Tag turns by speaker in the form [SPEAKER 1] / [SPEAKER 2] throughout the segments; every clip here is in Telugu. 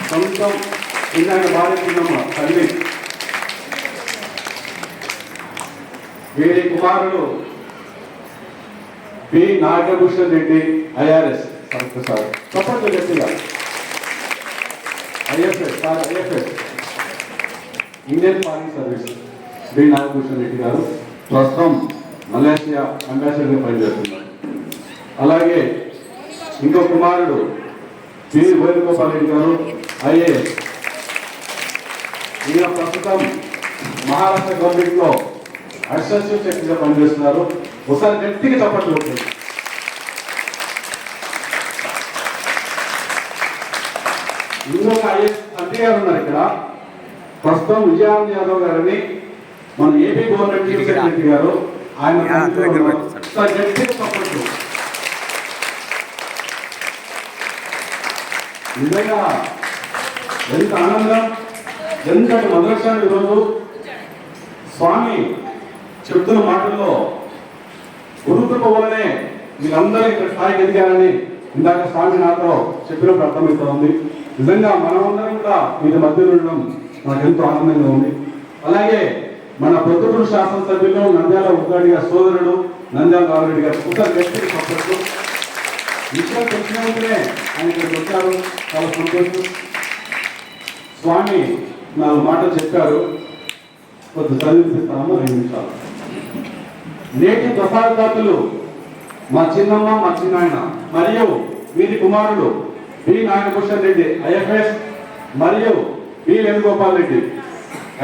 [SPEAKER 1] సొంతం ఇందాక భార్యకున్నమ్మ తల్లి వీరి కుమారుడు P Nagabhushan Reddy IRS sir చెప్పండి గట్టిగా IFS Indian foreign service B Nagabhushan Reddy garu ప్రస్తుతం మలేషియా అంబాసిడర్గా పనిచేస్తున్నారు. అలాగే ఇంకో కుమారుడు పి వేణుగోపాల్ రెడ్డి గారు ఐఏఎస్. ఈయన ప్రస్తుతం మహారాష్ట్ర గవర్నమెంట్లో అసిస్టెంట్ సెక్రటరీగా పనిచేస్తున్నారు. ఒకసారి గట్టిగా చప్పట్లు కొట్టండి. ఇంకొక ఐఏఎస్ తండ్రి గారు ఉన్నారు ఇక్కడ ప్రస్తుతం విజయానంద్ యాదవ్ గారిని మన ఏపీ గవర్నమెంట్ చీఫ్ సెక్రటరీ గారు ఆయన గట్టిగా చప్పట్లు. నిజంగా ఎంత ఆనందం, ఎందుకంటే మదర్సాన్ని ఈరోజు స్వామి చెప్తున్న మాటల్లో గురుకృప వల్లనే మీరందరూ ఇక్కడ స్థాయికి ఎదిగారని ఇందాక స్వామి నాతో చెప్పినప్పుడు అర్థమవుతా ఉంది. నిజంగా మనమందరం కూడా మీ మధ్యలో ఉండడం నాకు ఎంతో ఆనందంగా ఉంది. అలాగే మన పొద్దుటూరు శాసనసభ్యులు నంద్యాల ఉద్గాడి గారి సోదరుడు నంద్యాల రామరెడ్డి గారు ఒకసారి గట్టిగా సపోర్టు. విషయం తెలిసినందుకే ఆయన ఇక్కడికి వచ్చారు, చాలా సంతోషం. స్వామి 4 మాటలు చెప్పారు, కొద్ది చదివిస్తాము 2 నిమిషాలు. నేటి ప్రసాదాతులు మా చిన్నమ్మ మా చిన్నాయన మరియు వీరి కుమారుడు బి నాగభూషణ్ రెడ్డి ఐఎఫ్ఎస్ మరియు బి వేణుగోపాల్ రెడ్డి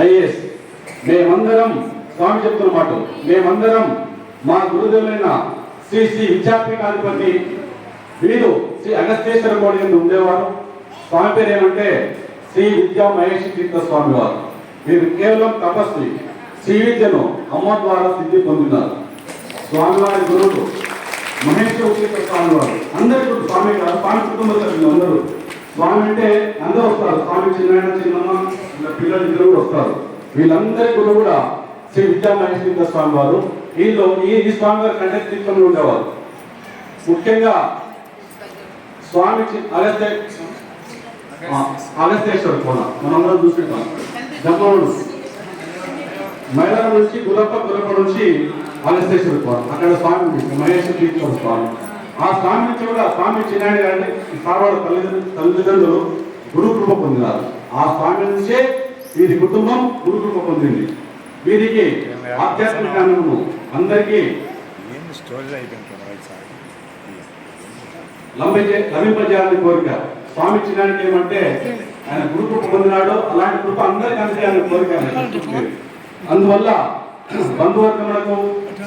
[SPEAKER 1] ఐఏఎస్. మేమందరం స్వామి చెప్తున్న మాట, మేమందరం మా గురుదేవులైన శ్రీ శ్రీ విద్యాపీఠాధిపతి వీరు శ్రీ అగస్తేశ్వర కోడి కింద ఉండేవారు. స్వామి పేరు ఏమంటే శ్రీ విద్యా మహేష్ తీర్థ స్వామి వారు. వీరు కేవలం తపస్వి, శ్రీ విద్యను అమ్మ ద్వారా సిద్ధి పొందినారు. స్వామివారి గురువులు మహేశ్వర తీర్థ స్వామి వారు. అందరి గురు స్వామి గారు, స్వామి కుటుంబ సభ్యులు అందరూ. స్వామి అంటే అందరూ వస్తారు, స్వామి చిన్న చిన్నమ్మ పిల్లలు ఇద్దరు కూడా వస్తారు. వీళ్ళందరి గురువు కూడా శ్రీ విద్యా మహేష్ తీర్థ స్వామి వారు. వీళ్ళు ఈ స్వామి వారి కంటే తీర్థంలో ఉండేవారు. ముఖ్యంగా స్వామి అగస్తేశ్వర కోన మనందరం చూసుకుంటాం. జమ్మూరు మైదానం నుంచి గురప్ప నుంచి అగస్తేశ్వర కోన, అక్కడ స్వామి మహేశ్వర తీర్థ స్వామి. ఆ స్వామి నుంచి కూడా స్వామి చిన్నాయన గారిని సారవాడ తల్లిదండ్రులు గురుకృప పొందినారు. ఆ స్వామి నుంచే వీరి కుటుంబం గురుకృప పొందింది. వీరికి ఆధ్యాత్మిక జ్ఞానము అందరికీ లభింపజేయాలని కోరిక. స్వామి చిన్నానికి ఏమంటే ఆయన గురుకృప పొందినాడు, అలాంటి కృప అందరికీ అందించాలని కోరిక. అందువల్ల బంధువర్గములకు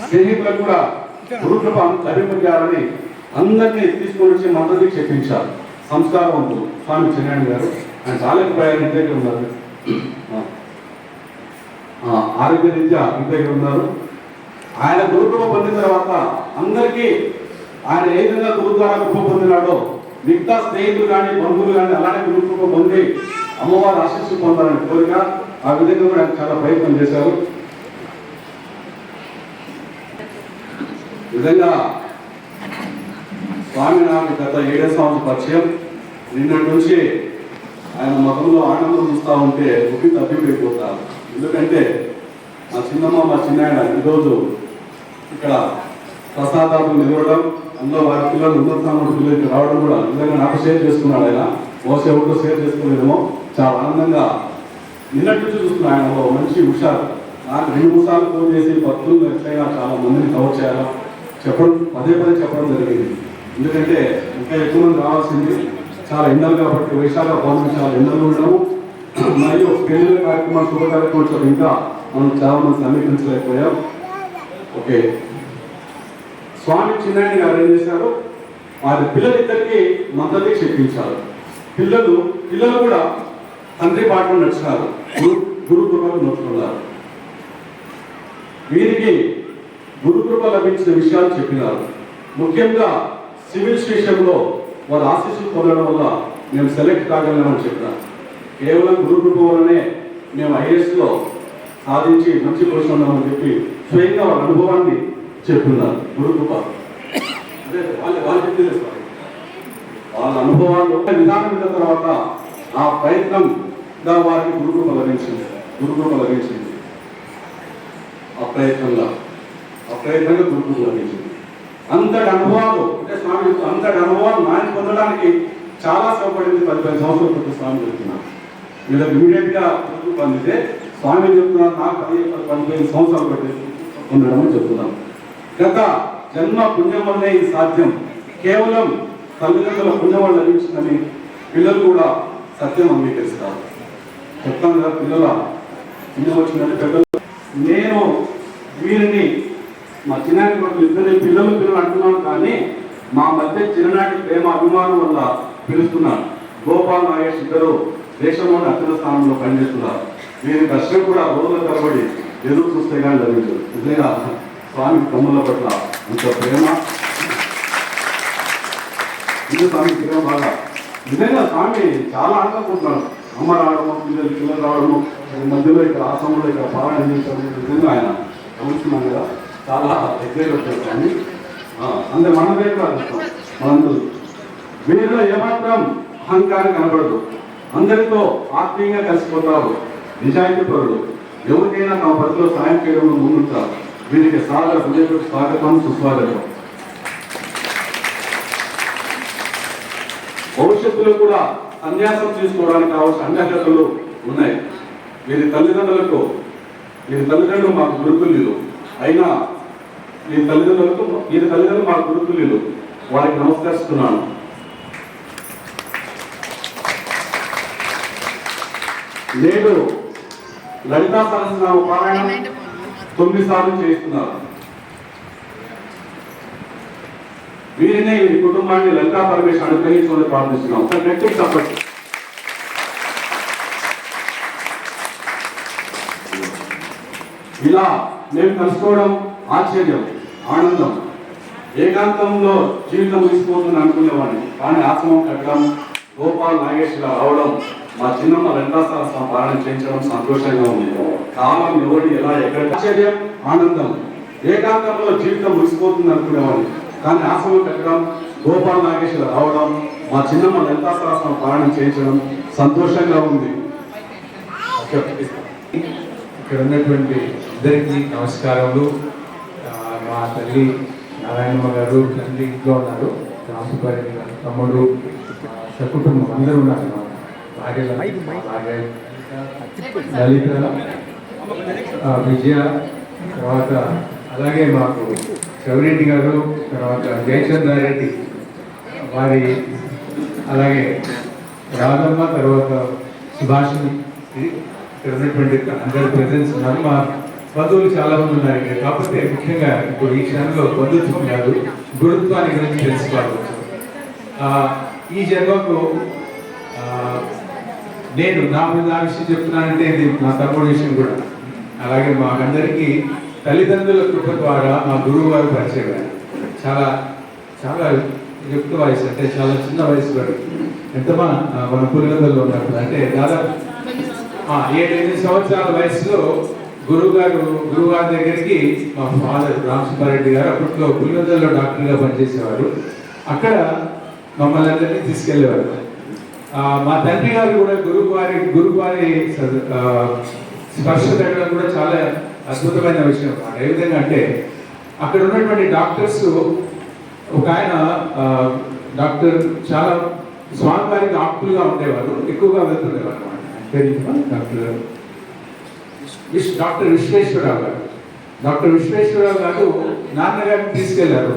[SPEAKER 1] స్నేహితులకు కూడా గురుకృప లభింపజేయాలని అందరినీ తీసుకొని వచ్చి మద్దతు చెప్పించారు. సంస్కారవంతులు స్వామి చిన్నాయన గారు. ఆయన చాలకపోయారు, ఇంటి దగ్గర ఉన్నారు, ఆరోగ్య రీత్యా ఇంటి దగ్గర ఉన్నారు. ఆయన గురుకృప పొందిన తర్వాత అందరికీ ఆయన ఏ విధంగా గురువు ద్వారా కృప పొందినాడో మిగతా స్నేహితులు కానీ బంధువులు కానీ అలానే గురుకృప పొంది అమ్మవారు ఆశీస్సు పొందాలని కోరిక. ఆ విధంగా కూడా ఆయన చాలా ప్రయత్నం చేశారు. నిజంగా స్వామి నాకు గత 7 సంవత్సరాల పరిచయం. నిన్నటి నుంచి ఆయన మొదల్లో ఆనందం చూస్తూ ఉంటే ఉప్పి తప్పిపోయిపోతారు. ఎందుకంటే మా చిన్నమ్మ మా చిన్నాయన ఈరోజు ఇక్కడ ప్రసాదాలు నిలవడం, అందులో వారి పిల్లలు ఉన్నత స్థానం పిల్లలకి రావడం కూడా నిజంగా నాకు షేర్ చేసుకున్నాడు. ఆయన బహుశా ఎవరితో షేర్ చేసుకోలేదేమో, చాలా ఆనందంగా నిన్నటి నుంచి చూస్తున్నాను. ఆయనలో మంచి హుషారు. నాకు 2-3 సార్లు ఫోన్ చేసి భక్తులు ఎట్లయినా చాలా మందిని కవర్ చేయాలా చెప్పడం పదే చెప్పడం జరిగింది. ఎందుకంటే ఇంకా ఎక్కువ మంది రావాల్సింది, చాలా ఎండలు కాబట్టి వైశాఖ పౌర్ణమి చాలా ఎండలు ఉండడం మరియు పెళ్లి కార్యక్రమాలు శుభ కార్యక్రమాలు ఇంకా మనం చాలా మంది సమీకరించలేకపోయాం. ఓకే, స్వామి చిన్నాయన గారు ఏం చేశారు, వారి పిల్లలిద్దరికీ మద్దతు చెప్పించారు. పిల్లలు కూడా తండ్రి పాటలు నడిచినారు, గురుకృపకు నోచుకున్నారు. వీరికి గురుకృప లభించిన విషయాలు చెప్పినారు. ముఖ్యంగా సివిల్ స్టేషన్లో వారి ఆశీస్సులు పొందడం వల్ల మేము సెలెక్ట్ కాగలమని చెప్పినారు. కేవలం గురుకృప వల్లనే మేము ఐఏఎస్లో సాధించి మంచి పొజిషన్ ఉన్నామని చెప్పి స్వయంగా వాళ్ళ అనుభవాన్ని చెప్తున్నారు. గురుకృప అంటే వాళ్ళు చెప్తే వాళ్ళ అనుభవాలు విధానం విన్న తర్వాత ఆ ప్రయత్నంగా వారికి గురుకృప లభించింది. ఆ ప్రయత్నంగా గురుకృప లభించింది. అంతటి అనుభవాలు అంటే స్వామి అంతటి అనుభవాలు నాయన పొందడానికి చాలా శ్రమపడింది. 15 సంవత్సరాల క్రితం స్వామి చెప్తున్నారు. వీళ్ళకి ఇమీడియట్ గా గురుకృప పొందితే స్వామి చెప్తున్నారు నాకు 15 సంవత్సరాలు పట్టింది ఉండడం అని చెప్తున్నాను. గత జన్మ పుణ్యం వల్లే ఇది సాధ్యం, కేవలం తల్లిదండ్రుల పుణ్యం వల్ల లభించిందని పిల్లలు కూడా సత్యం అంగీకరిస్తారు. చెప్తాను కదా, పిల్లల పుణ్యం వచ్చిందని పెద్దలు. నేను వీరిని మా చిన్నాటి కొడుకు ఇద్దరు పిల్లలు అంటున్నాను, కానీ మా మధ్య చిన్ననాటి ప్రేమ అభిమానం వల్ల పిలుస్తున్నాను. గోపాల్ నాగేష్ ఇద్దరు దేశంలోని అత్యున్న స్థానంలో పనిచేస్తున్నారు. వీరి దర్శనం కూడా రోజుల తరబడి ఎదురు చూస్తే కానీ లభించదు. నిజంగా స్వామి తమ్ముల పట్ల ఇంత ప్రేమ, ఇది స్వామి ప్రేమ బాగా. నిజంగా స్వామి చాలా ఆనందపడుతున్నాడు. అమ్మ రావడము, పిల్లలు రావడము, మధ్యలో ఇక్కడ ఆశ్రమంలో ఇక్కడ పారాయణ చేశాము. నిజంగా ఆయన గమనిస్తున్నాం కదా, చాలా ఎగ్జైట్ వచ్చారు స్వామి. అంటే మన దగ్గర మనందరూ వీరిలో ఏమాత్రం అహంకారం కనబడదు. అందరితో ఆత్మీయంగా కలిసిపోతారు. నిజాయితీ పరుడు, ఎవరికైనా తమ పరిధిలో సాయం చేయడంలో ముందుంటారు. వీరికి సాదర హృదయపూర్వక స్వాగతం, సుస్వాగతం. భవిష్యత్తులో కూడా సన్యాసం తీసుకోవడానికి కావాల్సిన అన్ని అర్హతలు ఉన్నాయి. వీరి తల్లిదండ్రులు మాకు గురుతుల్యులు అయినా వీరి తల్లిదండ్రులు మాకు గురుతుల్యులు. వారికి నమస్కరిస్తున్నాను. నేడు లలితా సహస్రనామ పారాయణం 9 సార్లు చేస్తున్నారు. వీరిని వీరి కుటుంబాన్ని లలితా పరమేశ్వర అనుగ్రహించుకొని ప్రార్థిస్తున్నాం. గట్టిగా చెప్పండి. ఇలా మేము కలుసుకోవడం ఆశ్చర్యం, ఆనందం. ఏకాంతంలో జీవితం ముగిసిపోతుంది అనుకునేవాడిని, కానీ ఆశ్రమం కట్టడం, గోపాల్ నాగేష్ ఇలా రావడం, మా చిన్నమ్మ లలితా సహస్రనామ పారాయణం చేయించడం సంతోషంగా ఉంది. కాలం ఎవరి ఎలా ఎక్కడ ఆశ్చర్యం, ఆనందం. ఏకాంతంలో జీవితం ముగిసిపోతుంది అనుకునేవాడిని, కానీ ఆశ్రమం కట్టడం, గోపాల్ నాగేశ్వర రావడం, మా చిన్నమ్మ లలితా సహస్రనామ పారాయణం చేయించడం సంతోషంగా ఉంది.
[SPEAKER 2] ఇక్కడ ఉన్నటువంటి ఇద్దరికి నమస్కారములు. మా తల్లి నారాయణమ్మ గారు తండ్రి ఇంట్లో ఉన్నారు, రాసుపారెడ్డి గారు తమ్ముడు, సకుటుంబం అందరూ ఉన్నారు. లలిత, విజయ, తర్వాత అలాగే మాకు శివరెడ్డి గారు, తర్వాత జయచంద్రారెడ్డి వారి, అలాగే రాధమ్మ, తర్వాత సుభాషిణి, ఇక్కడ ఉన్నటువంటి అందరి ప్రెజెన్స్ ఉన్నారు. మా బంధువులు చాలా మంది ఉన్నారు ఇక్కడ. కాకపోతే ముఖ్యంగా ఇప్పుడు ఈ క్షణంలో బంధుత్వం కాదు, గురుత్వాన్ని గురించి తెలుసుకోవాలి. ఈ జన్మకు నేను నా విషయం చెప్తున్నానంటే ఇది నా తమ్ముడి విషయం కూడా. అలాగే మాకందరికీ తల్లిదండ్రుల కృప ద్వారా మా గురువు గారు పరిచయం. చాలా చాలా యుక్త వయసు, అంటే చాలా చిన్న వయసు గారు. ఎంతమా మన పులివెందులలో ఉన్నప్పుడు అంటే దాదాపు 7-8 సంవత్సరాల వయసులో గురువుగారి దగ్గరికి మా ఫాదర్ రామసుబ్బారెడ్డి గారు అప్పట్లో పులివెందులలో డాక్టర్గా పనిచేసేవారు. అక్కడ మమ్మల్ని అందరినీ తీసుకెళ్లేవారు. మా తండ్రి గారు కూడా గురువుగారి స్పర్శ తగ్గడం కూడా చాలా అద్భుతమైన విషయం. ఏ విధంగా అంటే అక్కడ ఉన్నటువంటి డాక్టర్స్, ఒక ఆయన డాక్టర్ చాలా స్వామివారికి ఆప్తులుగా ఉండేవారు, ఎక్కువగా వెళ్తుండేవారు అనమాట. డాక్టర్ విశ్వేశ్వరరావు గారు. డాక్టర్ విశ్వేశ్వరరావు గారు నాన్నగారిని తీసుకెళ్లారు.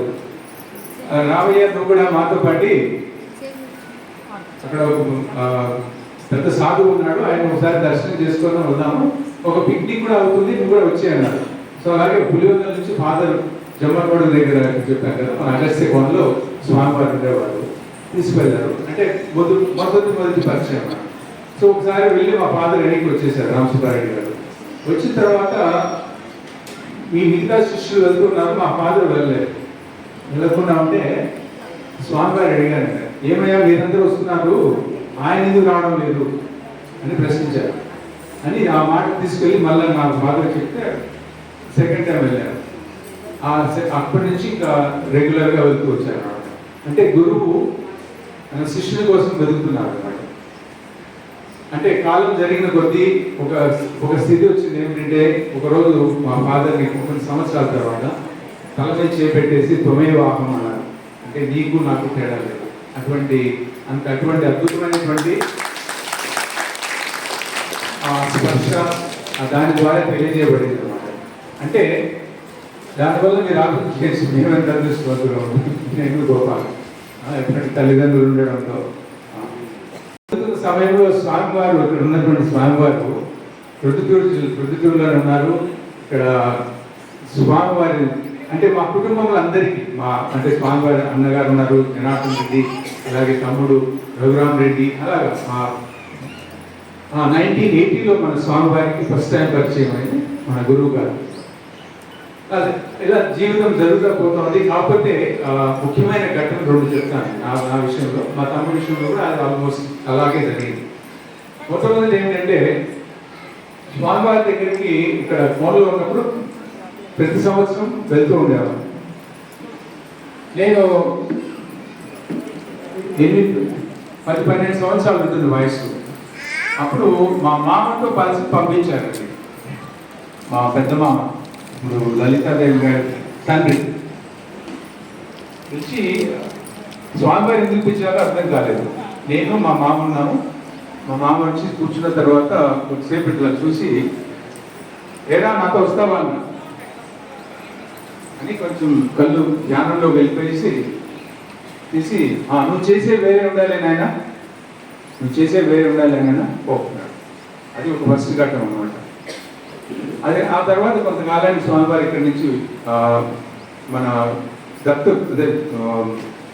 [SPEAKER 2] రావయ్య, నువ్వు కూడా మాతో పాటి, అక్కడ పెద్ద సాధువు ఉన్నాడు, ఆయన ఒకసారి దర్శనం చేసుకొని వద్దాము, ఒక పిక్నిక్ కూడా అవుతుంది, నువ్వు కూడా వచ్చి అన్నారు. సో అలాగే పులివెందుల నుంచి ఫాదర్ జమ్మకోడ దగ్గర చెప్పాను కదా, మన అగస్త్య కోనలో స్వామివారు ఉండేవారు, తీసుకెళ్లారు. అంటే మొదటి పరిచయం. సో ఒకసారి వెళ్ళి మా ఫాదర్ ఎన్నికి వచ్చేసారు రామసుబ్బారెడ్డి గారు. వచ్చిన తర్వాత మీ మిగతా శిష్యులు వెళ్తున్నారు, మా ఫాదర్ వెళ్ళకుండా ఉంటే స్వామివారు అడిగారు, ఏమయ్యా మీరందరూ వస్తున్నారు, ఆయన ఎందుకు రావడం లేదు అని ప్రశ్నించారు. అని ఆ మాట తీసుకెళ్ళి మళ్ళీ నా ఫాదర్ చెప్తే సెకండ్ టైం వెళ్ళారు. అప్పటి నుంచి ఇంకా రెగ్యులర్గా వెళ్తూ వచ్చారు. అంటే గురువు శిష్యుల కోసం వెతుకుతున్నారు అన్నమాట. అంటే కాలం జరిగిన కొద్దీ ఒక స్థితి వచ్చింది ఏమిటంటే, ఒకరోజు మా ఫాదర్ని కొన్ని సంవత్సరాల తర్వాత తలపై చేపెట్టేసి తొమేవాహం అన్నారు. అంటే నీకు నాకు తేడా లేదు. అటువంటి అద్భుతమైనటువంటి స్పర్శ దాని ద్వారా తెలియజేయబడింది అనమాట. అంటే దానివల్ల మీరు ఆలోచన చేసి మేమెంత అదృష్టవంతులు. నేను గోపాల్ ఎటువంటి తల్లిదండ్రులు ఉండడంతో సమయంలో స్వామివారు ఇక్కడ ఉన్నటువంటి స్వామివారు ప్రొద్దుటూరులో ఉన్నారు. ఇక్కడ స్వామివారి అంటే మా కుటుంబంలో అందరికీ అంటే స్వామివారి అన్నగారు ఉన్నారు, జనార్దన్ రెడ్డి, అలాగే తమ్ముడు రఘురామ్ రెడ్డి, అలాగా 1980లో మన స్వామివారికి ఫస్ట్ టైం పరిచయం అయింది మన గురువు గారు. అదే ఇలా జీవితం జరుగుతూ పోతుంది. కాకపోతే ముఖ్యమైన ఘటన రెండు చెప్తాను నా విషయంలో, మా తమ్ముడి విషయంలో కూడా అది ఆల్మోస్ట్ అలాగే జరిగింది. మొట్టమొదటి ఏంటంటే, స్వామివారి దగ్గరికి ఇక్కడ ఫోన్లో ఉన్నప్పుడు ప్రతి సంవత్సరం వెళ్తూ ఉండేవాడు. నేను 10-12 సంవత్సరాలు ఉంటుంది వయసు. అప్పుడు మా మామతో పంపించారు, మా పెద్ద మామ, ఇప్పుడు లలితాదేవి గారి తండ్రి పిలిచి స్వామివారి ఎందుకు పిలిచారో అర్థం కాలేదు. నేను మా మామ ఉన్నాము. మా మామ వచ్చి కూర్చున్న తర్వాత కొద్దిసేపు ఇట్లా చూసి, ఏడా నాతో వస్తావా అన్న అని కొంచెం కళ్ళు ధ్యానంలో వెళ్ళిపోయేసి తీసి, నువ్వు చేసే వేరే ఉండాలి నాయన, నువ్వు చేసే వేరే ఉండాలి నాయన పోతున్నాడు. అది ఒక ఫస్ట్ ఘట్టం అన్నమాట. అదే ఆ తర్వాత కొంతకాలానికి స్వామివారి ఇక్కడి నుంచి మన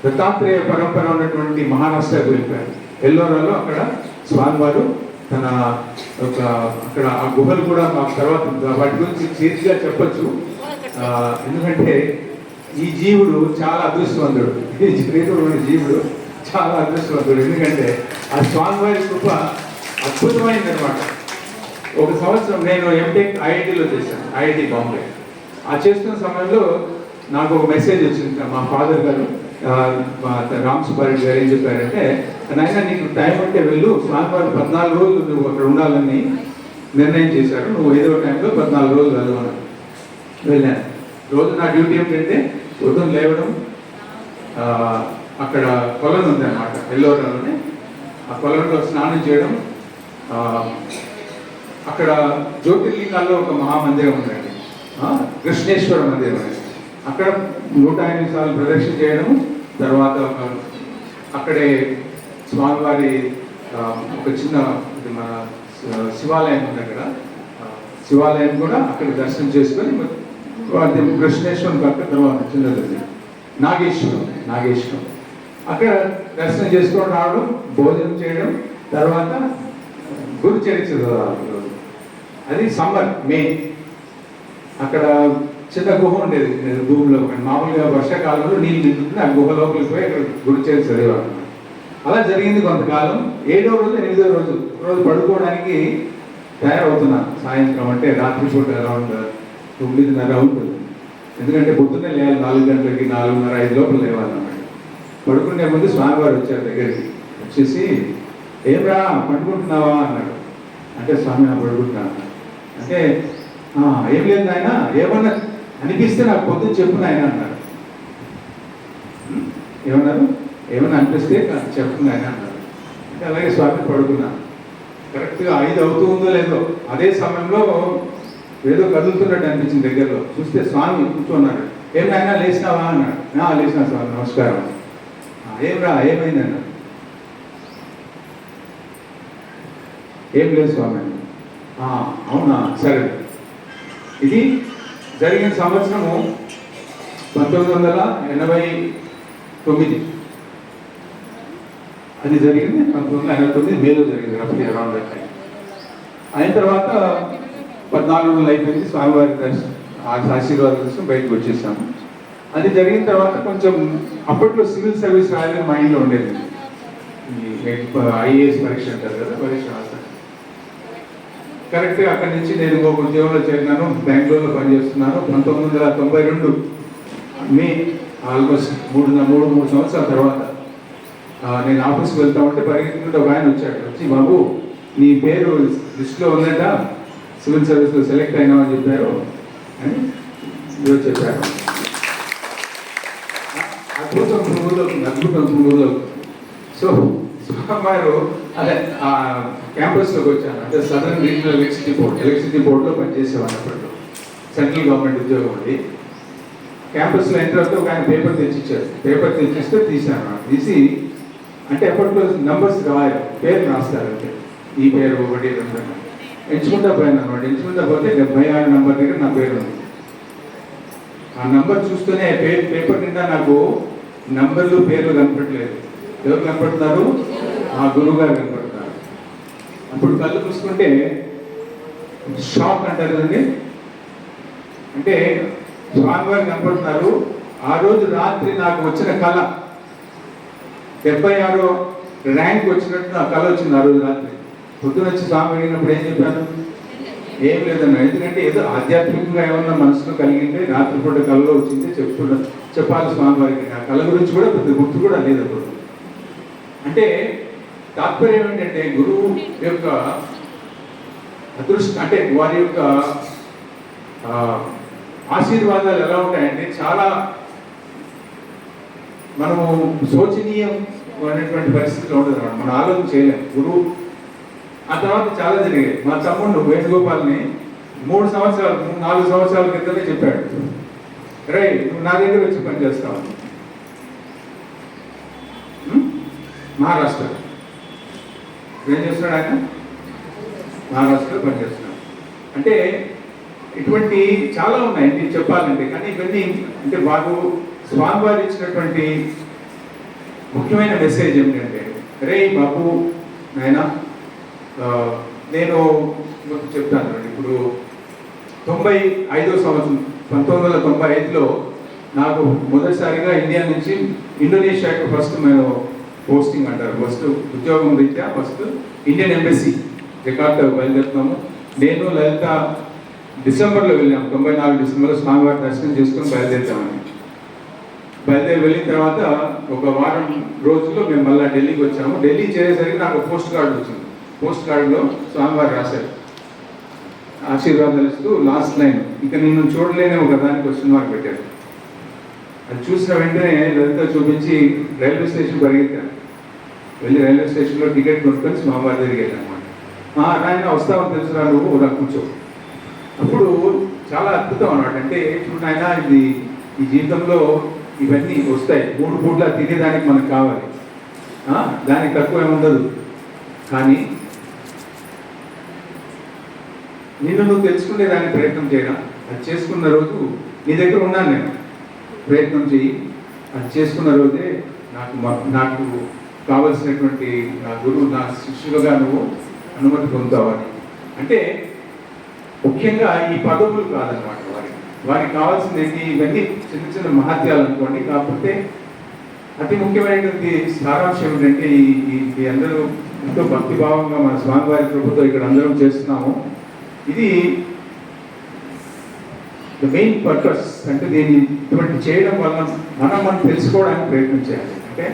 [SPEAKER 2] దత్తాత్రేయ పరంపర ఉన్నటువంటి మహారాష్ట్రకు వెళ్ళిపోయారు. ఎల్లోరాలో అక్కడ స్వామివారు తన అక్కడ ఆ గుహలు కూడా మాకు తర్వాత వాటి గురించి చేతిగా చెప్పచ్చు. ఎందుకంటే ఈ జీవుడు చాలా అదృష్టవంతుడు, ఈ శరీరంలోని జీవుడు చాలా అదృష్టవంతుడు. ఎందుకంటే ఆ స్వామివారి కృప అద్భుతమైంది అనమాట. ఒక సంవత్సరం నేను ఎంటెక్ ఐఐటిలో చేశాను, ఐఐటి బాంబే. ఆ చేస్తున్న సమయంలో నాకు ఒక మెసేజ్ వచ్చింది. మా ఫాదర్ గారు రామ్ సుబ్బారెడ్డి గారు ఏం చెప్పారంటే, నాయన నీకు టైం ఉంటే వెళ్ళు, స్వామివారు 14 రోజులు నువ్వు అక్కడ ఉండాలని నిర్ణయం చేశారు, నువ్వు ఏదో టైంలో 14 రోజులు వెళ్ళు అన్నారు. వెళ్ళాను. రోజు నా డ్యూటీ ఏంటంటే ఉదయం లేవడం, అక్కడ కొలను ఉంది అన్నమాట ఎల్లోరాలోనే, ఆ కొలంలో స్నానం చేయడం, అక్కడ జ్యోతిర్లింగాల్లో ఒక మహామందిరం ఉందండి, కృష్ణేశ్వర మందిరం అనేది. అక్కడ 108 సార్లు ప్రదక్షిణ చేయడం, తర్వాత అక్కడే స్వామివారి ఒక చిన్న మన శివాలయం ఉంది, అక్కడ శివాలయం కూడా అక్కడ దర్శనం చేసుకొని కృష్ణేశ్వరం పక్క తర్వాత చిన్నది నాగేశ్వరం అక్కడ దర్శనం చేసుకొని రావడం, భోజనం చేయడం, తర్వాత గురు చరిత్ర చదవాలి. అది సమ్మర్ మే. అక్కడ చిన్న గుహ ఉండేది భూమిలో, మామూలుగా వర్షాకాలంలో నీళ్ళు నిండుతుంది, ఆ గుహ లోపలికి పోయి అక్కడ గురు చరిత్ర చదివాడు. అలా జరిగింది కొంతకాలం. 7వ రోజు 8వ రోజు పడుకోవడానికి తయారవుతున్నాను. సాయంత్రం అంటే రాత్రిపూట అరౌండ్ 9:30 ఉంటుంది. ఎందుకంటే పొద్దున్నే లేవాలి, 4 గంటలకి, 4:30, 5 లోపల లేవాలన్నమాట. పడుకునే ముందు స్వామివారు వచ్చారు దగ్గరికి. వచ్చేసి, ఏమ్రా పడుకుంటున్నావా అన్నాడు. అంటే స్వామి నా పడుకుంటున్నా అంటే, ఏం లేదు నాయన, ఏమన్నా అనిపిస్తే నాకు పొద్దున్న చెప్పు నాయన అన్నాడు. ఏమన్నారు? ఏమన్నా అనిపిస్తే నాకు చెప్పు నాయన అన్నారు. అంటే అలాగే స్వామి పడుకున్నాను. కరెక్ట్గా 5 అవుతూ ఉందో లేదో అదే సమయంలో ఏదో కదులుతున్నట్టు అనిపించింది. దగ్గరలో చూస్తే స్వామి కూర్చున్నాడు. ఏం నాయన లేచినావా అన్నాడు. లేచినా స్వామి నమస్కారం. ఏమ్రా ఏమైంది అన్నాడు. ఏం లేదు స్వామి. అవునా సరే. ఇది జరిగిన సంవత్సరము 1989. అది జరిగింది 1989 మేలో జరిగింది. రఫ్లీ అరౌండ్ దట్ టైం. అయిన తర్వాత 14 రోజులు అయిపోయింది. స్వామివారి దర్శనం, ఆశీర్వాద దర్శనం, బయటకు వచ్చేసాము. అది జరిగిన తర్వాత కొంచెం అప్పట్లో సివిల్ సర్వీస్ రాయాలని మైండ్లో ఉండేది. ఐఏఎస్ పరీక్ష అంటారు కదా, పరీక్ష రాస్తాను. కరెక్ట్గా అక్కడి నుంచి నేను ఒక ఉద్యోగంలో చేరినాను, బెంగళూరులో పనిచేస్తున్నాను. 1992 మే, ఆల్మోస్ట్ 3 సంవత్సరాల తర్వాత నేను ఆఫీస్కి వెళ్తా ఉంటే పరిగెత్తుకుంటే ఒక ఆయన వచ్చాడు. వచ్చి, బాబు నీ పేరు లిస్టులో ఉందట, సివిల్ సర్వీస్లో సెలెక్ట్ అయినావు అని చెప్పారు అని ఈరోజు చెప్పారు. అద్భుతం పువ్వులు. సో స్వామివారు అదే ఆ క్యాంపస్లోకి వచ్చాను. అంటే సదరన్ రీజనల్ ఎలక్ట్రిసిటీ బోర్డులో పనిచేసేవాడు అప్పట్లో. సెంట్రల్ గవర్నమెంట్ ఉద్యోగం ఉంది. క్యాంపస్లో ఎంటర్ అవుతే ఒక ఆయన పేపర్ తెచ్చిచ్చారు. పేపర్ తెచ్చిస్తే తీశాను. తీసి అంటే అప్పట్లో నంబర్స్ రాయాలి, పేరు రాస్తారు. అంటే ఈ పేరు 1 2 ఎంచుకుంటా పోయాను అనమాట. ఎంచుకుంటా పోతే 76 నంబర్ దగ్గర నా పేరు ఉంది. ఆ నంబర్ చూస్తూనే పేపర్ నిండా నాకు నంబర్లు పేర్లు కనపడలేదు. ఎవరు కనపడుతున్నారు? ఆ గురువు గారు కనపడుతున్నారు. అప్పుడు కళ్ళు చూసుకుంటే షాక్ అంటారు కదండి. అంటే స్వామివారు కనపడుతున్నారు. ఆ రోజు రాత్రి నాకు వచ్చిన కళ 76 ర్యాంక్ వచ్చినట్టు నా కళ వచ్చింది. ఆ రోజు రాత్రి పొద్దున వచ్చి స్వామి అడిగినప్పుడు ఏం చెప్పాను? ఏం లేదన్నా. ఎందుకంటే ఏదో ఆధ్యాత్మికంగా ఏమన్నా మనసులో కలిగింటే రాత్రిపూట కళలో వచ్చింది చెప్పాలి స్వామివారికి. ఆ కళ గురించి కూడా పెద్ద గుర్తు కూడా లేదు అప్పుడు. అంటే తాత్పర్యం ఏంటంటే గురువు యొక్క అదృష్టం, అంటే వారి యొక్క ఆశీర్వాదాలు ఎలా ఉంటాయంటే చాలా మనము శోచనీయం అనేటువంటి పరిస్థితిలో ఉండదు అన్నమాట. మనం ఆలోచన చేయలేము. గురువు ఆ తర్వాత చాలా జరిగాయి. మా తమ్ముడు వేణుగోపాల్ని 4 సంవత్సరాల క్రితమే చెప్పాడు, రే నువ్వు నా దగ్గర వచ్చి పనిచేస్తావు. మహారాష్ట్ర ఏం చేస్తున్నాడు ఆయన? మహారాష్ట్రలో పనిచేస్తున్నాడు. అంటే ఇటువంటి చాలా ఉన్నాయండి చెప్పాలంటే. కానీ ఇవన్నీ అంటే వారు స్వామివారు ఇచ్చినటువంటి ముఖ్యమైన మెసేజ్ ఏమిటంటే, రే బాబు నాయన నేను చెప్తాను. ఇప్పుడు 95వ సంవత్సరం 1995లో నాకు మొదటిసారిగా ఇండియా నుంచి ఇండోనేషియాకి ఫస్ట్ మేము పోస్టింగ్ అంటారు. ఫస్ట్ ఉద్యోగం రీత్యా ఫస్ట్ ఇండియన్ ఎంబసీ జకార్తా బయలుదేరుతున్నాము. నేను లలిత డిసెంబర్లో వెళ్ళాము. 94 డిసెంబర్లో స్వామివారి దర్శనం చేసుకుని బయలుదేరుతామని. వెళ్ళిన తర్వాత ఒక వారం రోజుల్లో మేము మళ్ళీ ఢిల్లీకి వచ్చాము. ఢిల్లీ చేరేసరికి నాకు పోస్ట్ కార్డు వచ్చింది. పోస్ట్ కార్డులో స్వామివారు రాశారు, ఆశీర్వాదాలు ఇస్తూ లాస్ట్ లైన్, ఇక నేను చూడలేని ఒక దానికి క్వశ్చన్ మార్క్ పెట్టారు. అది చూసిన వెంటనే లలిత చూపించి రైల్వే స్టేషన్ పరిగెత్తాను. వెళ్ళి రైల్వే స్టేషన్లో టికెట్ కొనుక్కొని స్వామివారి దగ్గరికి వెళ్ళాను అనమాట. ఆయన వస్తామని తెలుసురా నువ్వు నాకు కూర్చో. అప్పుడు చాలా అద్భుతం అన్నమాట. అంటే చూడండి ఆయన, ఇది ఈ జీవితంలో ఇవన్నీ వస్తాయి. 3 పూట్ల తినేదానికి మనకు కావాలి, దానికి తక్కువ ఏముండదు. కానీ నిన్ను నువ్వు తెలుసుకునే దానికి ప్రయత్నం చేయడం, అది చేసుకున్న రోజు నీ దగ్గర ఉన్నాను నేను, ప్రయత్నం చేయి. అది చేసుకున్న రోజే నాకు కావలసినటువంటి నా గురువు, నా శిష్యులుగా నువ్వు అనుమతి పొందుతావని. అంటే ముఖ్యంగా ఈ పదవులు కాదనమాట వారికి కావాల్సింది ఏంటి? ఇవన్నీ చిన్న చిన్న మహత్యాలు అనుకోండి. కాకపోతే అతి ముఖ్యమైనటువంటి సారాంశం ఏంటంటే ఈ అందరూ ఎంతో భక్తిభావంగా మన స్వామివారి కృపతో ఇక్కడ అందరం చేస్తున్నాము. ఇది ద మెయిన్ పర్పస్. అంటే దీన్ని ఇటువంటి చేయడం వల్ల మనం తెలుసుకోవడానికి ప్రయత్నం చేయాలి. అంటే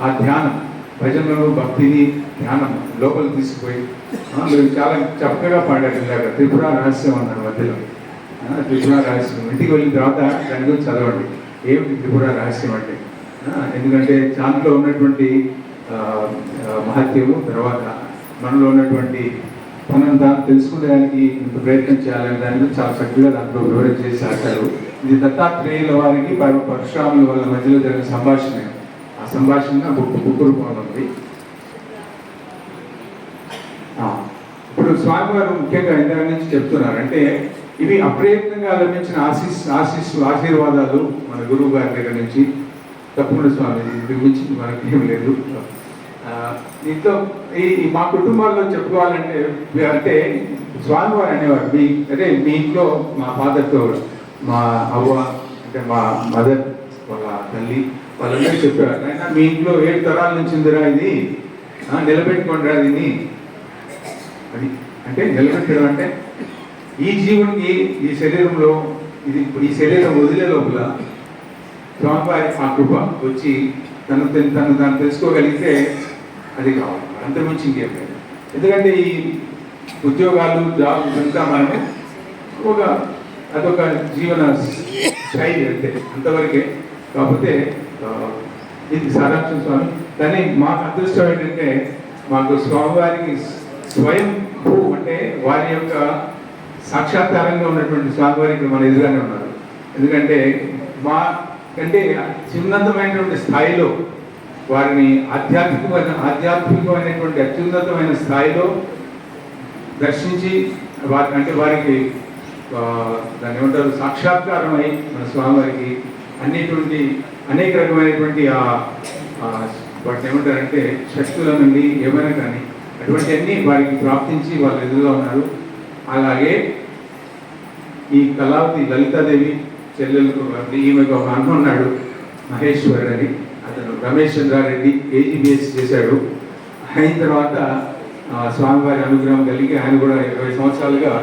[SPEAKER 2] ఆ ధ్యానం, భజనలు, భక్తిని, ధ్యానం లోపలికి తీసుకుపోయి మీరు చాలా చక్కగా పాడారు ఇలాగ త్రిపుర రహస్యం అన్నారు మధ్యలో. త్రిపుర రహస్యం ఇంటికి వెళ్ళిన తర్వాత దాని గురించి చదవండి, ఏమిటి త్రిపుర రహస్యం అంటే. ఎందుకంటే దాంట్లో ఉన్నటువంటి మహత్యము, తర్వాత మనలో ఉన్నటువంటి మనం దాన్ని తెలుసుకునేదానికి ఇంత ప్రయత్నం చేయాలనే దాని గురించి చాలా చక్కగా దాంట్లో వివరణ చేసి రాశారు. ఇది దత్తాత్రేయుల వారికి పరశురాముల వాళ్ళ మధ్యలో జరిగిన సంభాషణ. ఆ సంభాషణ బుక్ రూపంలో ఉంది. ఇప్పుడు స్వామివారు ముఖ్యంగా ఇందాక నుంచి చెప్తున్నారు, అంటే ఇవి అప్రయత్నంగా లభించిన ఆశీర్వాదాలు మన గురువు గారి దగ్గర నుంచి. తప్పకుండా స్వామి దీని గురించి మనకి ఏం లేదు. దీంట్లో మా కుటుంబాల్లో చెప్పుకోవాలంటే అంటే స్వామివారు అనేవారు, మీ ఇంట్లో మా ఫాదర్తో మా అవ్వ అంటే మా మదర్ వాళ్ళ తల్లి వాళ్ళందరూ చెప్పారు, అయినా మీ ఇంట్లో 7 తరాల నుంచి ఉందిరా ఇది, నిలబెట్టుకోండి రా దీన్ని అని. అంటే నిలబెట్టడం అంటే ఈ జీవునికి ఈ శరీరంలో ఈ శరీరం వదిలే లోపల స్వామివారి ఆ కృప వచ్చి తను తెలుసుకోగలిగితే అది కావాలి, అంతకుమించి ఇంకేం లేదు. ఎందుకంటే ఈ ఉద్యోగాలు జాబ్ అంతా మనము ఒక అదొక జీవన శైలి అంతే, అంతవరకే. కాకపోతే ఇది సారాంశం స్వామి. కానీ మాకు అదృష్టం ఏంటంటే మాకు స్వామివారికి స్వయం అంటే వారి యొక్క సాక్షాత్కారంగా ఉన్నటువంటి స్వామివారికి మన ఎదురుగానే ఉన్నారు. ఎందుకంటే మా కంటే అత్యున్నతమైనటువంటి స్థాయిలో వారిని ఆధ్యాత్మికమైనటువంటి అత్యున్నతమైన స్థాయిలో దర్శించి వారికి దాన్ని ఏమంటారు సాక్షాత్కారమై మన స్వామివారికి అనేక రకమైనటువంటి వాటిని ఏమంటారంటే శక్తుల నుండి ఏమైనా కానీ అటువంటి అన్నీ వారికి ప్రాప్తించి వాళ్ళు ఎదురుగా ఉన్నారు. అలాగే ఈ కళావతి లలితాదేవి చెల్లెలకు ఈమెకు ఒక అన్న ఉన్నాడు మహేశ్వరుడు అని. అతను రమేష్ చంద్రారెడ్డి AGBS చేశాడు. అయిన తర్వాత స్వామివారి అనుగ్రహం కలిగి ఆయన కూడా 20 సంవత్సరాలుగా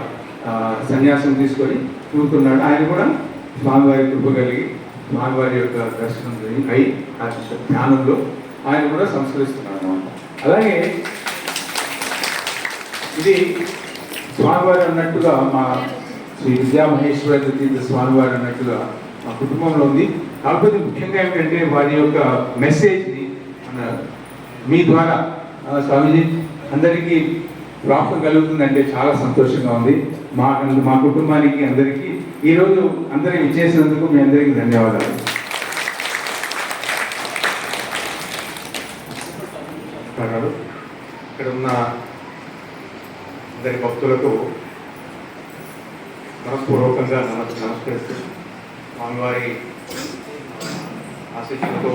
[SPEAKER 2] సన్యాసం తీసుకొని చూస్తున్నాడు. ఆయన కూడా స్వామివారి కృప కలిగి స్వామివారి యొక్క దర్శనం అయి ఆ ధ్యానంలో ఆయన కూడా సంస్కరిస్తున్నాడు అన్నమాట. అలాగే ఇది స్వామివారు అన్నట్టుగా మా శ్రీ విద్యామహేశ్వర తీర్థ స్వామివారు అన్నట్టుగా మా కుటుంబంలో ఉంది. కాకపోతే ముఖ్యంగా ఏమిటంటే వారి యొక్క మెసేజ్ని మీ ద్వారా స్వామీజీ అందరికీ ప్రాప్తం కలుగుతుందంటే చాలా సంతోషంగా ఉంది. మా కుటుంబానికి అందరికీ ఈరోజు అందరికి ఇచ్చేసినందుకు మీ అందరికీ ధన్యవాదాలు. ఇక్కడ ఉన్న అందరి భక్తులకు మనస్పూర్వకంగా నమస్కరిస్తూ స్వామివారి ఆశీస్సులతో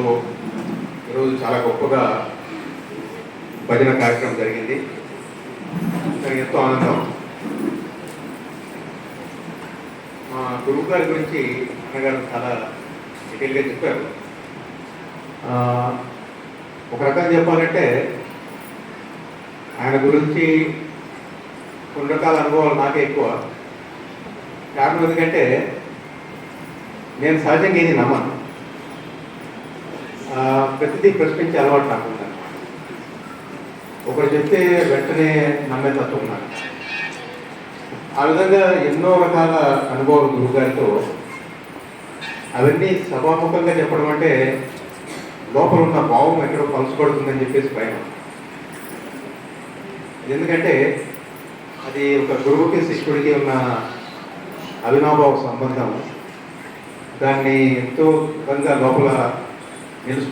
[SPEAKER 2] ఈరోజు చాలా గొప్పగా భజన కార్యక్రమం జరిగింది. ఎంతో ఆనందం. మా గురువు గారి గురించి అన్నగారు చాలా డీటెయిల్గా చెప్పారు. ఒక రకంగా చెప్పాలంటే ఆయన గురించి కొన్ని రకాల అనుభవాలు నాకే ఎక్కువ. కారణం ఎందుకంటే నేను సహజంగా ఇది నమ్మను. ప్రతిదీ ప్రశ్నించే అలవాటు నాకు ఉందన్నమాట. ఒకరు చెప్తే వెంటనే నమ్మే తత్వం నాకు. ఆ విధంగా ఎన్నో రకాల అనుభవాలు గురువుగారితో. అవన్నీ సభాముఖంగా చెప్పడం అంటే లోపల ఉన్న భావం ఎక్కడో పలుచబడుతుందని చెప్పేసి భయం. ఎందుకంటే అది ఒక గురువుకి శిష్యుడికి ఉన్న అవినాభావ సంబంధం. దాన్ని ఎంతో విధంగా లోపల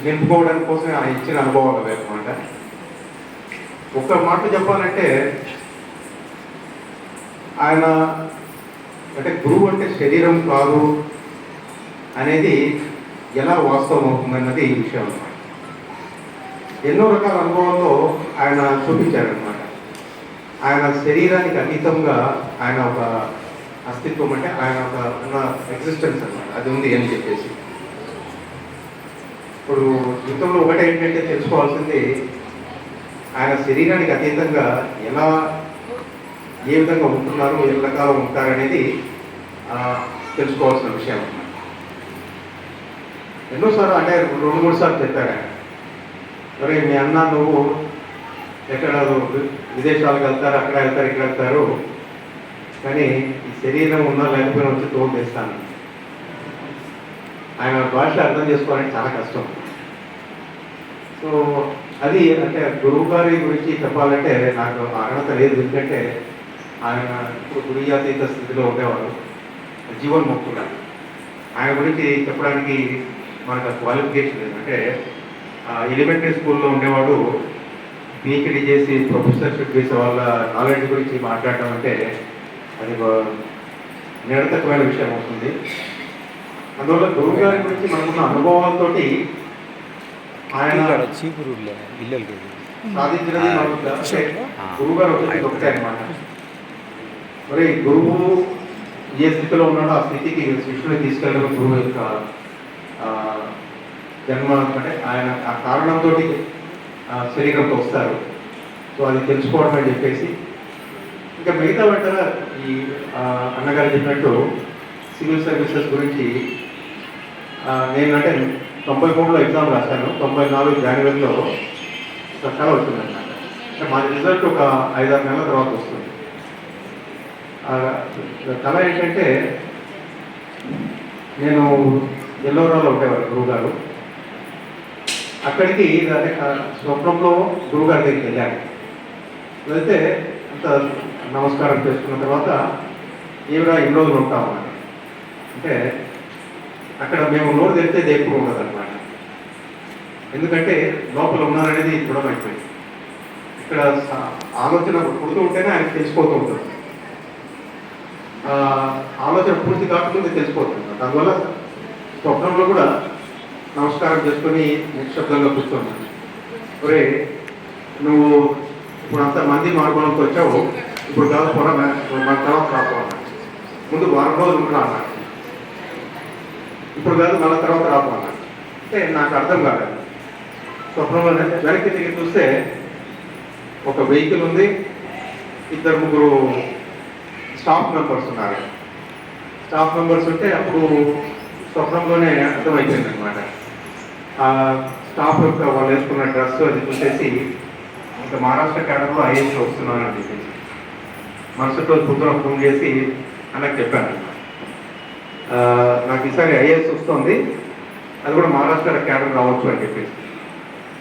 [SPEAKER 2] నింపుకోవడానికి కోసం ఆయన ఇచ్చిన అనుభవాలు అన్నమాట. ఒక్క మాట చెప్పాలంటే ఆయన అంటే గురువు అంటే శరీరం కాదు అనేది ఎలా వాస్తవం అవుతుందన్నది ఈ విషయం అన్నమాట. ఎన్నో రకాల అనుభవాల్లో ఆయన చూపించారనమాట. ఆయన శరీరానికి అతీతంగా ఆయన ఒక అస్తిత్వం అంటే ఆయన ఒక ఉన్న ఎగ్జిస్టెన్స్ అన్నమాట, అది ఉంది అని చెప్పేసి. ఇప్పుడు జీవితంలో ఒకటి ఏంటంటే తెలుసుకోవాల్సింది ఆయన శరీరానికి అతీతంగా ఎలా ఏ విధంగా ఉంటున్నారు, ఏ రకాలు ఉంటారనేది తెలుసుకోవాల్సిన విషయం అన్నమాట. ఎన్నోసార్లు అంటే 2-3 సార్లు చెప్పాడు ఆయన, మరి మీ అన్న నువ్వు ఎక్కడ విదేశాలకు వెళ్తారు, అక్కడ వెళ్తారు, ఇక్కడ వెళ్తారు, కానీ ఈ శరీరం ఉన్నా లేకపోయినా వచ్చి తోడు తెస్తాను. ఆయన భాష అర్థం చేసుకోవాలంటే చాలా కష్టం. సో అది అంటే గురువు గారి గురించి చెప్పాలంటే నాకు అర్హత లేదు. ఎందుకంటే ఆయన ఇప్పుడు గురుయాతీత స్థితిలో ఉండేవాడు, జీవన్ముక్తుడు. ఆయన గురించి చెప్పడానికి మనకు క్వాలిఫికేషన్ లేదు. అంటే ఎలిమెంటరీ స్కూల్లో ఉండేవాడు పీహెచ్డీ చేసి ప్రొఫెసర్షిప్ చేసే వాళ్ళ నాలెడ్జ్ గురించి మాట్లాడటం అంటే అది నిరర్థకమైన విషయం అవుతుంది. అందువల్ల గురువు గారి గురించి మనకున్న అనుభవాలతోటి ఆయన సాధించినది గురువు గారు ఒకటే అనమాట. మరి గురువు ఏ స్థితిలో ఉన్నాడో ఆ స్థితికి శిష్యుని తీసుకెళ్ళడం గురువు యొక్క జన్మ. అంటే ఆయన ఆ కారణంతో శరీరంతో వస్తారు. సో అది తెలుసుకోవడం అని చెప్పేసి ఇంకా మిగతా వెంట ఈ అన్నగారు చెప్పినట్టు సివిల్ సర్వీసెస్ గురించి నేను అంటే 93లో ఎగ్జామ్ రాశాను. 94 జనవరిలో ఒక కళ వచ్చిందన్నమాట.
[SPEAKER 3] అంటే మా రిజల్ట్ ఒక 5-6 నెలల తర్వాత వస్తుంది. ఆ కళ ఏంటంటే, నేను ఎల్లోరాలో ఉండేవారు గురువుగారు. అక్కడికి అదే స్వప్నంలో గురువుగారి దగ్గరికి వెళ్ళాను. వెళ్తే అంత నమస్కారం చేసుకున్న తర్వాత ఏమిరా ఇన్ని రోజులు ఉంటాము అని అంటే, అక్కడ మేము నోరు తెరితే దేనికి ఉండదు అనమాట. ఎందుకంటే లోపల ఉన్నారనేది దృఢమైపోయింది. ఇక్కడ ఆలోచన పుడుతూ ఉంటేనే ఆయనకు తెలిసిపోతూ ఉంటుంది. ఆలోచన పూర్తి కాకముందే తెలిసిపోతుంది. దానివల్ల స్వప్నంలో కూడా నమస్కారం చేసుకొని నిశ్శబ్దంగా కూర్చున్నాను. ఒరే, నువ్వు ఇప్పుడు అంత మంది మార్గంలోకి వచ్చావు, ఇప్పుడు కాదు పొర మన తర్వాత రాపోన్నా, ముందు వారం రోజులు ఉంటా అన్నాడు. ఇప్పుడు కాదు మన తర్వాత రాపోన్నా అంటే నాకు అర్థం కాలేదు. స్వప్నంలో వెనక్కి తిరిగి చూస్తే ఒక వెహికల్ ఉంది, 2-3 స్టాఫ్ మెంబర్స్ ఉన్నారు. స్టాఫ్ మెంబర్స్ ఉంటే అప్పుడు స్వప్నంలోనే అర్థమైపోయింది అనమాట. ఆ స్టాఫ్ యొక్క వాళ్ళు వేసుకున్న డ్రెస్ అది చూసేసి ఇంకా మహారాష్ట్ర క్యాడర్లో ఐఏఎస్ వస్తున్నానని చెప్పేసి మరుసటి రోజు పొద్దున ఫోన్ చేసి అన్నకు చెప్పాను, నాకు ఈసారి ఐఏఎస్ వస్తుంది, అది కూడా మహారాష్ట్ర క్యాడర్ రావచ్చు అని చెప్పేసి.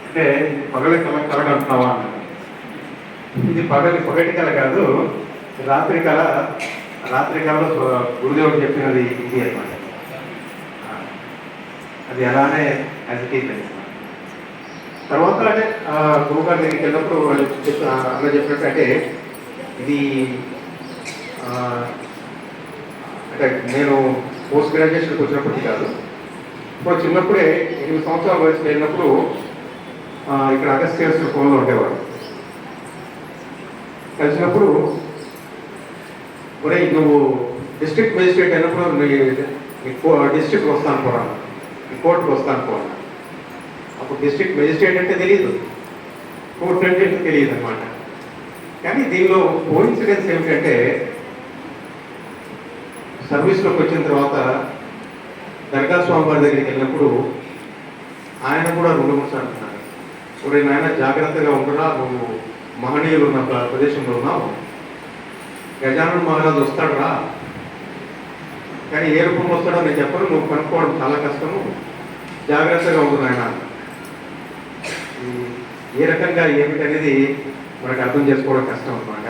[SPEAKER 3] అంటే పగలే కలగంటున్నావా అన్నాను. ఇది పగటి కళ కాదు, రాత్రి కళలో గురుదేవుడు చెప్పినది ఇది అనమాట. అది అలానే యాజ్ ఇట్ ఈజ్ అని. తర్వాత అంటే గురువుగారి దగ్గరికి వెళ్ళినప్పుడు అన్న చెప్పినట్టు అంటే ఇది అంటే నేను పోస్ట్ గ్రాడ్యుయేషన్కి వచ్చినప్పటికీ కాదు, ఇప్పుడు చిన్నప్పుడే 8 సంవత్సరాల వయసులో వెళ్ళినప్పుడు ఇక్కడ అగస్త్యర్స్ ఫోన్లో ఉండేవాడు. కలిసినప్పుడు ఒరే నువ్వు డిస్ట్రిక్ట్ మేజిస్ట్రేట్ అయినప్పుడు డిస్ట్రిక్ట్కి వస్తాను పోరా, కోర్టుకు వస్తాను పోరా. అప్పుడు డిస్ట్రిక్ట్ మేజిస్ట్రేట్ అంటే తెలియదు, కోర్టు అంటే తెలియదు అనమాట. కానీ దీనిలో కోఇన్సిడెన్స్ ఏమిటంటే, సర్వీస్లోకి వచ్చిన తర్వాత దర్గా స్వామి వారి దగ్గరికి వెళ్ళినప్పుడు ఆయన కూడా 2-3 సార్లు అంటున్నారు, ఒరే నాయన జాగ్రత్తగా ఉండరా, నువ్వు మహనీయులు ఉన్న ప్రదేశంలో ఉన్నావు, గజానన మహారాజు వస్తాడు రా, కానీ ఏ రూపంలో వస్తాడో నేను చెప్పను, నువ్వు కనుక్కోవడం చాలా కష్టము, జాగ్రత్తగా ఉంటుంది ఆయన. ఏ రకంగా ఏమిటనేది మనకు అర్థం చేసుకోవడం కష్టం అనమాట.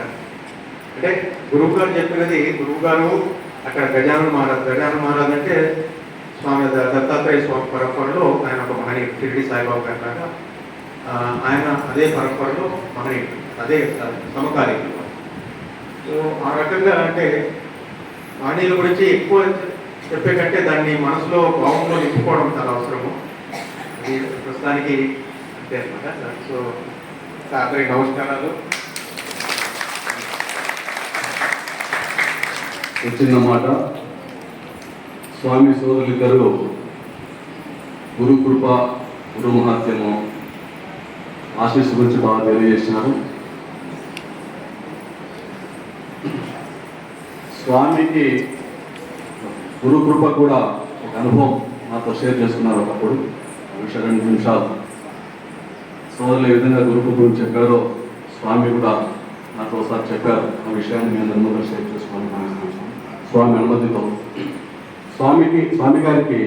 [SPEAKER 3] అంటే గురువు గారు చెప్పినది, గురువు గారు అక్కడ గజానన మహారాజ్ అంటే స్వామి దత్తాత్రేయ స్వామి పరంపరలో ఆయన ఒక మహనీయుడు, షిరిడి సాయిబాబా గారి లాగా ఆయన అదే పరంపరలో మహనీయుడు, అదే సమకాలీకులు. సో ఆ రకంగా అంటే మహనీయుల గురించి ఎక్కువ చెప్పే కంటే దాన్ని మనసులో భావంలో నింపుకోవడం చాలా అవసరము. అది ప్రస్తుతానికి అంతే అనమాట. సో అందరికి నమస్కారాలు.
[SPEAKER 1] వచ్చిన మాట స్వామి సోదరులిద్దరు గురు కృప, గురు మహాత్మ్యము, ఆశీస్సు గురించి బాగా తెలియజేసినారు. స్వామికి గురు కృప కూడా ఒక అనుభవం నాతో షేర్ చేసుకున్నారు. ఒకప్పుడు 2 నిమిషాలు సోదరులు ఏ విధంగా గురు కృప గురించి చెప్పారో స్వామి కూడా నాతో ఒకసారి చెప్పారు. ఆ విషయాన్ని నేను అందరూ షేర్ చేసుకోవాలని భావిస్తున్నాను. స్వామి అనుమతితో స్వామి గారికి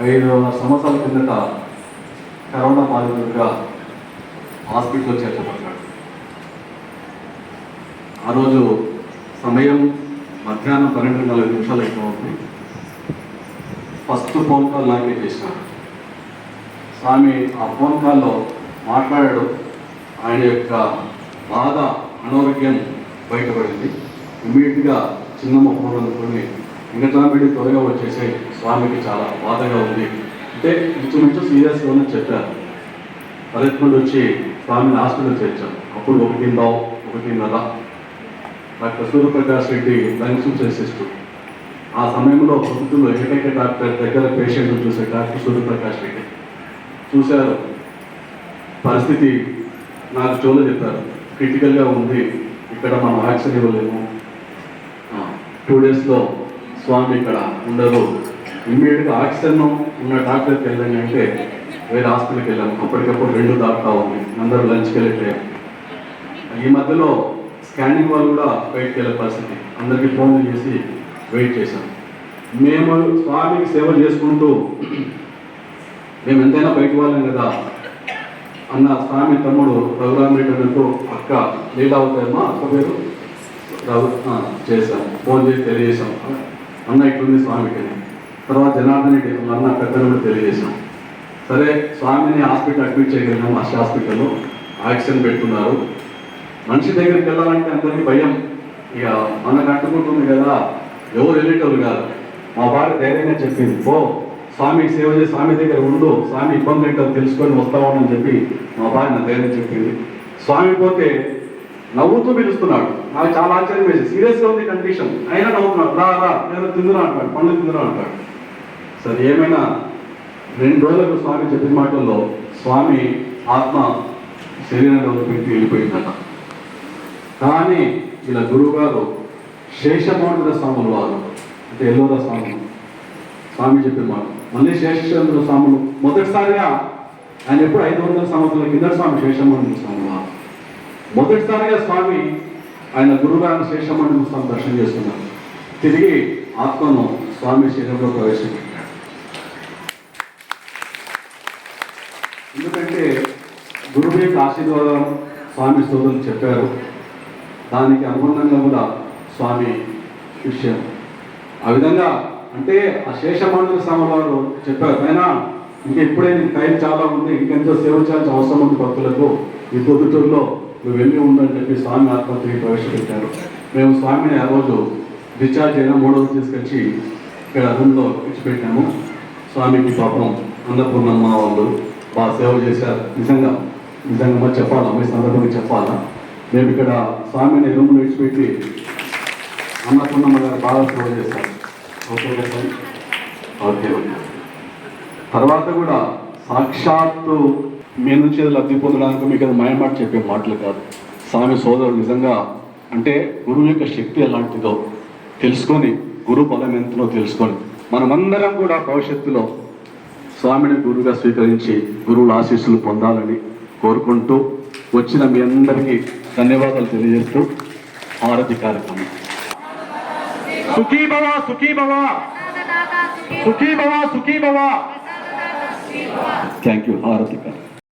[SPEAKER 1] 5 సంవత్సరాల కిందట కరోనా బాధితుడిగా హాస్పిటల్లో చేర్చబడ్డాడు. ఆ రోజు సమయం మధ్యాహ్నం 12:40 ఎక్కువ అవుతుంది. ఫస్ట్ ఫోన్ కాల్ నాకే చేసినాడు. స్వామి ఆ ఫోన్ కాల్లో మాట్లాడాడు. ఆయన యొక్క బాధ, అనారోగ్యం బయటపడింది. ఇమ్మీడియట్గా చిన్నమ్మ ఫోన్ అనుకుని వెంకటరామరెడ్డి త్వరగా వచ్చేసి స్వామికి చాలా బాధగా ఉంది అంటే ఇంచుమించు సీరియస్గానే చెప్పారు. పరిగెత్తుకుంటూ వచ్చి స్వామిని హాస్పిటల్ చేర్చాం. అప్పుడు 1:30 doctor Suryaprakash Reddy lungs specialist. ఆ సమయంలో ప్రభుత్వంలో ఏకైక డాక్టర్ దగ్గర పేషెంట్ చూసే డాక్టర్ సూర్యప్రకాష్ రెడ్డి చూశారు. పరిస్థితి నాకు చోలో చెప్పారు, క్రిటికల్గా ఉంది, ఇక్కడ మనం వ్యాక్సిన్ ఇవ్వలేము, 2 డేస్లో స్వామి ఇక్కడ ఉండరు, ఇమ్మీడియట్గా ఆక్సిజన్ ఉన్న డాక్టర్కి వెళ్ళండి అంటే వేరే హాస్పిటల్కి వెళ్ళాము. అప్పటికప్పుడు 2 దాకా ఉంది, అందరూ లంచ్కి వెళ్ళే ఈ మధ్యలో స్కానింగ్ వాళ్ళు కూడా బయటకు వెళ్ళే పరిస్థితి, అందరికీ ఫోన్లు చేసి వెయిట్ చేశాం. మేము స్వామికి సేవ చేసుకుంటూ మేము ఎంతైనా బయట వాళ్ళం కదా అన్న స్వామి తమ్ముడు రఘురామరెడ్డి అన్నట్టు అక్క లీలావతమ్మ అక్క పేరు చేశాం, ఫోన్ చేసి తెలియజేశాం అన్న ఇట్లుంది స్వామికి అని. తర్వాత జనార్దన్ రెడ్డి అన్న పెద్దలు కూడా తెలియజేశాం. సరే స్వామిని హాస్పిటల్ అడ్మిట్ చేయగలిగాము. అష్ట హాస్పిటల్లో ఆక్సిజన్ పెట్టుకున్నారు. మనిషి దగ్గరికి వెళ్ళాలంటే అందరికీ భయం, ఇక మనకు అంటుకుంటుంది కదా, ఎవరు వెళ్ళేటోళ్ళు కాదు. మా భార్య ధైర్యంగా చెప్పింది, ఓ స్వామికి సేవ చేసి స్వామి దగ్గర ఉండు, స్వామి ఇబ్బంది ఏంటో తెలుసుకొని వస్తామని చెప్పి మా భార్య నా ధైర్యం చెప్పింది. స్వామి పోతే నవ్వుతూ పిలుస్తున్నాడు. నాకు చాలా ఆశ్చర్యం వేసి, సీరియస్గా ఉంది కండిషన్, అయినా నవ్వుతున్నాడు. రా రా నేను తిందురా అంటాడు, పండ్లు తిందురా అంటాడు. సరే ఏమైనా 2 రోజులకు స్వామి చెప్పిన మాటల్లో స్వామి ఆత్మ శరీరంలో పెట్టి వెళ్ళిపోయిందట. కానీ ఇలా గురువు గారు శేషమౌళ స్వాములు వారు అంటే ఎల్లోరా స్వాములు స్వామి చెప్పిన మాట మళ్ళీ శేషచంద్ర స్వాములు మొదటిసారిగా ఆయన ఎప్పుడు 500 సంవత్సరాల కింద స్వామి శేషమౌళ స్వాములు వారు మొదటిసారిగా స్వామి ఆయన గురువుగారిని శేషమౌళ స్వామి దర్శనం చేస్తున్నారు. తిరిగి ఆత్మను స్వామి శరీరంలో ప్రవేశపెట్టాడు. ఎందుకంటే గురువు యొక్క ఆశీర్వాదం స్వామి సోదరులు చెప్పారు. దానికి అనుగుణంగా కూడా స్వామి విషయం ఆ విధంగా అంటే ఆ శేషమండల స్వామి వారు చెప్పారు, అయినా ఇంకా ఇప్పుడే నీకు టైం చాలా ఉంది, ఇంకెంతో సేవ చేయాల్సిన అవసరం ఉంది భక్తులకు, ఈ పొద్దుటూరులో నువ్వు వెళ్ళి ఉందని చెప్పి స్వామి ఆత్మహత్యకి ప్రవేశపెట్టారు. మేము స్వామిని ఆ రోజు డిశ్చార్జ్ అయినా 3వ రోజు తీసుకొచ్చి ఇక్కడ రూమ్లో ఇచ్చిపెట్టాము. స్వామికి పాపం అన్నపూర్ణమ్మ వాళ్ళు బాగా సేవ చేశారు. నిజంగా మరి చెప్పాలా, మీ సందర్భంగా చెప్పాలా, మేము ఇక్కడ స్వామిని రూమ్లో ఇచ్చిపెట్టి అన్నపూర్ణమ్మ గారు బాగా సేవ చేశారు. ఓకే కదా, ఓకే. తర్వాత కూడా సాక్షాత్తు మీ నుంచి లబ్ధి పొందడానికి మీకు అది మాయమాట చెప్పే మాటలు కాదు. స్వామి సోదరుడు నిజంగా అంటే గురువు యొక్క శక్తి ఎలాంటిదో తెలుసుకొని, గురు బలం ఎంతనో తెలుసుకొని మనమందరం కూడా భవిష్యత్తులో స్వామిని గురువుగా స్వీకరించి గురువుల ఆశీస్సులు పొందాలని కోరుకుంటూ వచ్చిన మీ అందరికీ ధన్యవాదాలు తెలియజేస్తూ హారతి కార్యక్రమం. సుఖీ భవ సుఖీ భవ సుఖీ భవ సుఖీ భవ. Thank you. హారతి కార్యక్రమం.